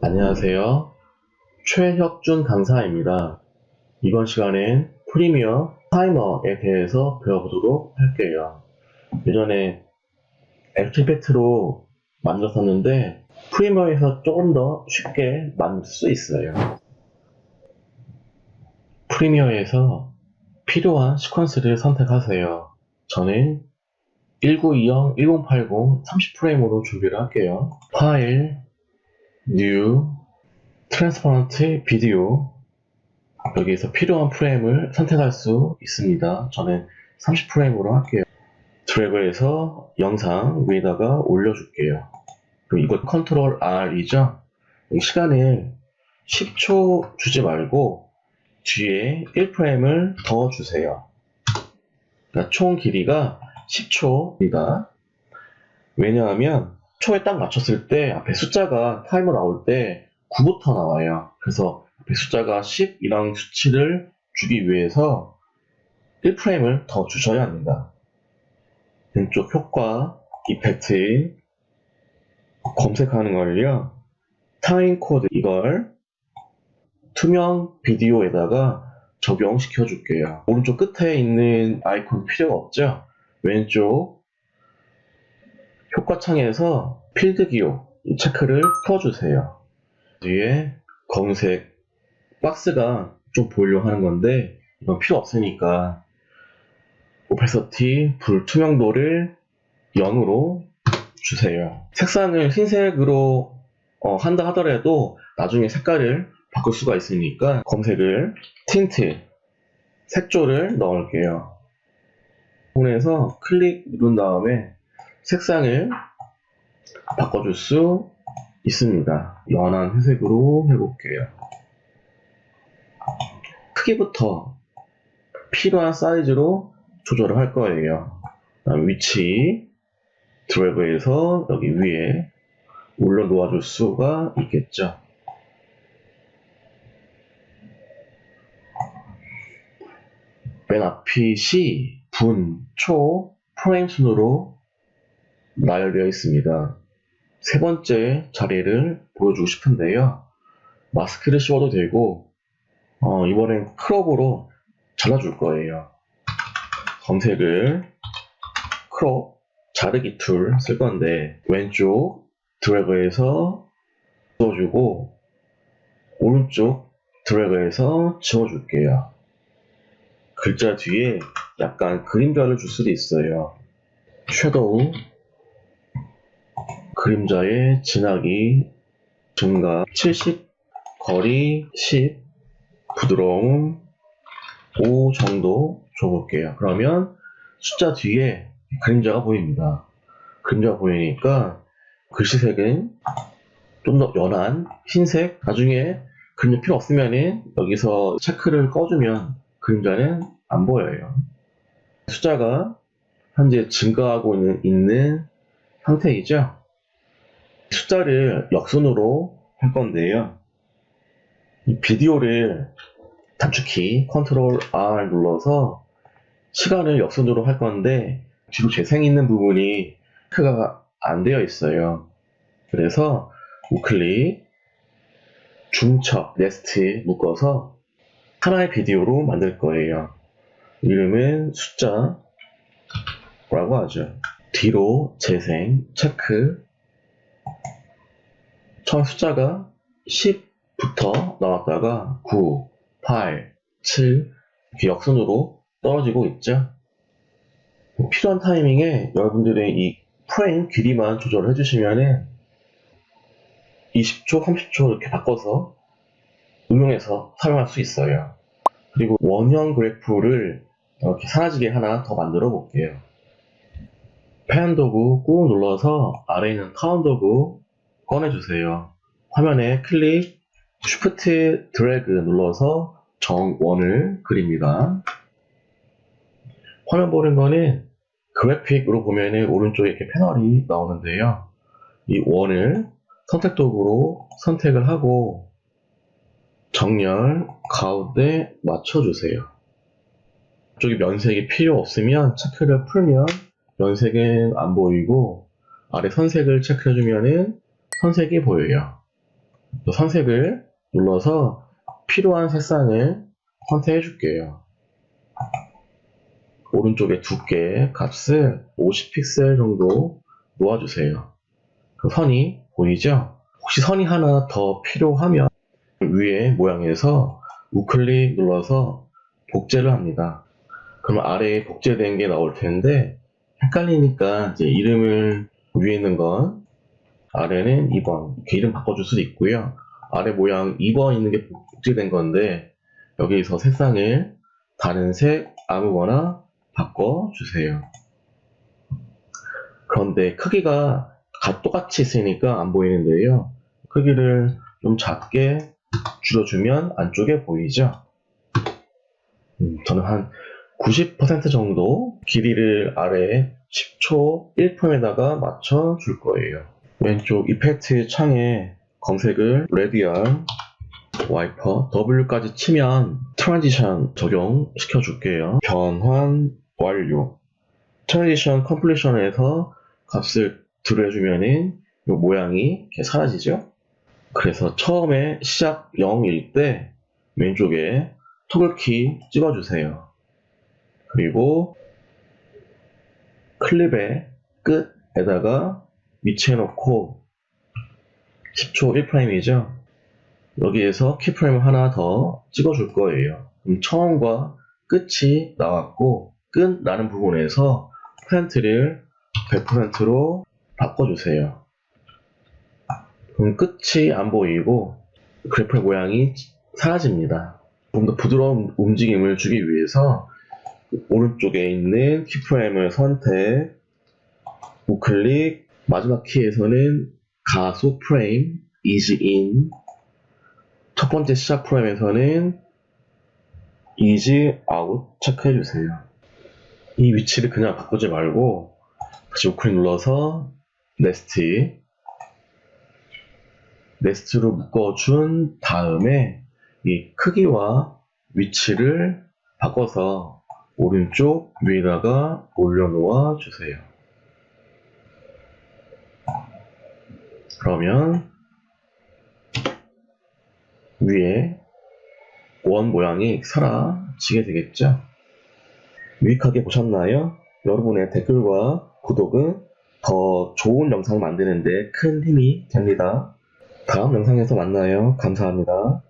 안녕하세요. 최혁준 강사입니다. 이번 시간엔 프리미어 타이머에 대해서 배워보도록 할게요. 예전에 애프터이펙트로 만들었었는데 프리미어에서 조금 더 쉽게 만들 수 있어요. 프리미어에서 필요한 시퀀스를 선택하세요. 저는 1920, 1080, 30프레임으로 준비를 할게요. 파일, 뉴, 트랜스퍼런트 비디오, 여기에서 필요한 프레임을 선택할 수 있습니다. 저는 30프레임으로 할게요. 드래그해서 영상 위에다가 올려줄게요. 그리고 이거 컨트롤 R이죠. 시간을 10초 주지 말고 뒤에 1프레임을 더 주세요. 그러니까 총 길이가 10초입니다. 왜냐하면 초에 딱 맞췄을 때 앞에 숫자가 타이머 나올 때 9부터 나와요. 그래서 앞에 숫자가 10이라는 수치를 주기 위해서 1프레임을 더 주셔야 합니다. 왼쪽 효과, 이펙트, 검색하는 걸요. 타임 코드 이걸 투명 비디오에다가 적용시켜 줄게요. 오른쪽 끝에 있는 아이콘 필요가 없죠? 왼쪽 효과 창에서 필드 기호 체크를 켜주세요. 뒤에 검은색 박스가 좀 보이려고 하는 건데 이건 필요 없으니까 오페서티 불투명도를 0으로 주세요. 색상을 흰색으로 한다 하더라도 나중에 색깔을 바꿀 수가 있으니까 검색을 틴트 색조를 넣을게요. 폰에서 클릭 누른 다음에 색상을 바꿔줄 수 있습니다. 연한 회색으로 해볼게요. 크기부터 필요한 사이즈로 조절을 할 거예요. 위치 드래그해서 여기 위에 올려 놓아줄 수가 있겠죠. 맨 앞이 시, 분, 초, 프레임 순으로 나열되어 있습니다. 세 번째 자리를 보여주고 싶은데요. 마스크를 씌워도 되고 이번엔 크롭으로 잘라줄 거예요. 검색을 크롭 자르기 툴 쓸 건데 왼쪽 드래그해서 지워주고 오른쪽 드래그해서 지워줄게요. 글자 뒤에 약간 그림자를 줄 수도 있어요. 섀도우 그림자의 진하기 증가 70 거리 10 부드러움 5 정도 줘볼게요. 그러면 숫자 뒤에 그림자가 보입니다. 그림자가 보이니까 글씨색은 좀 더 연한 흰색, 나중에 그림자 필요 없으면 여기서 체크를 꺼주면 그림자는 안 보여요. 숫자가 현재 증가하고 있는 상태이죠. 숫자를 역순으로 할 건데요. 이 비디오를 단축키 컨트롤 R 눌러서 시간을 역순으로 할 건데 뒤로 재생 있는 부분이 체크가 안 되어 있어요. 그래서 우클릭 중첩 네스트 묶어서 하나의 비디오로 만들 거예요. 이름은 숫자라고 하죠. 뒤로 재생 체크 처음 숫자가 10부터 나왔다가 9, 8, 7 이렇게 역순으로 떨어지고 있죠. 필요한 타이밍에 여러분들의 이 프레임 길이만 조절을 해주시면 20초, 30초 이렇게 바꿔서 응용해서 사용할 수 있어요. 그리고 원형 그래프를 이렇게 사라지게 하나 더 만들어 볼게요. 패한 도구 꾹 눌러서 아래에 있는 카운트 도구 꺼내주세요. 화면에 클릭, 쉬프트 드래그 눌러서 정원을 그립니다. 화면 보는 거는 그래픽으로 보면은 오른쪽에 이렇게 패널이 나오는데요. 이 원을 선택 도구로 선택을 하고 정렬 가운데 맞춰주세요. 이쪽에 면색이 필요 없으면 체크를 풀면 면색은 안 보이고 아래 선색을 체크해주면은 선색이 보여요. 선색을 눌러서 필요한 색상을 선택해 줄게요. 오른쪽에 두께 값을 50픽셀 정도 놓아주세요. 그 선이 보이죠? 혹시 선이 하나 더 필요하면 위에 모양에서 우클릭 눌러서 복제를 합니다. 그럼 아래에 복제된 게 나올 텐데 헷갈리니까 이제 이름을 위에 있는 건 아래는 2번 이렇게 이름 바꿔줄 수도 있고요. 아래 모양 2번 있는 게 복제된 건데 여기서 색상을 다른 색 아무거나 바꿔주세요. 그런데 크기가 똑같이 있으니까 안 보이는데요. 크기를 좀 작게 줄여주면 안쪽에 보이죠? 저는 한 90% 정도 길이를 아래 10초 1펌에다가 맞춰 줄 거예요. 왼쪽 이펙트 창에 검색을 레디얼 와이퍼 W까지 치면 트랜지션 적용시켜 줄게요. 변환 완료. 트랜지션 컴플리션에서 값을 들여주면은 이 모양이 이렇게 사라지죠. 그래서 처음에 시작 0일 때 왼쪽에 토글키 찍어주세요. 그리고 클립의 끝에다가 위치해놓고 10초 1프레임이죠. 여기에서 키프레임 하나 더 찍어줄 거예요. 그럼 처음과 끝이 나왔고 끝 나는 부분에서 퍼센트를 100%로 바꿔주세요. 그럼 끝이 안 보이고 그래프의 모양이 사라집니다. 좀 더 부드러운 움직임을 주기 위해서 오른쪽에 있는 키프레임을 선택, 우클릭, 마지막 키에서는 가속 프레임, ease in, 첫 번째 시작 프레임에서는 ease out 체크해주세요. 이 위치를 그냥 바꾸지 말고 다시 우클릭 눌러서 네스트로 묶어준 다음에 이 크기와 위치를 바꿔서 오른쪽 위에다가 올려놓아 주세요. 그러면 위에 원 모양이 사라지게 되겠죠? 유익하게 보셨나요? 여러분의 댓글과 구독은 더 좋은 영상 만드는데 큰 힘이 됩니다. 다음 영상에서 만나요. 감사합니다.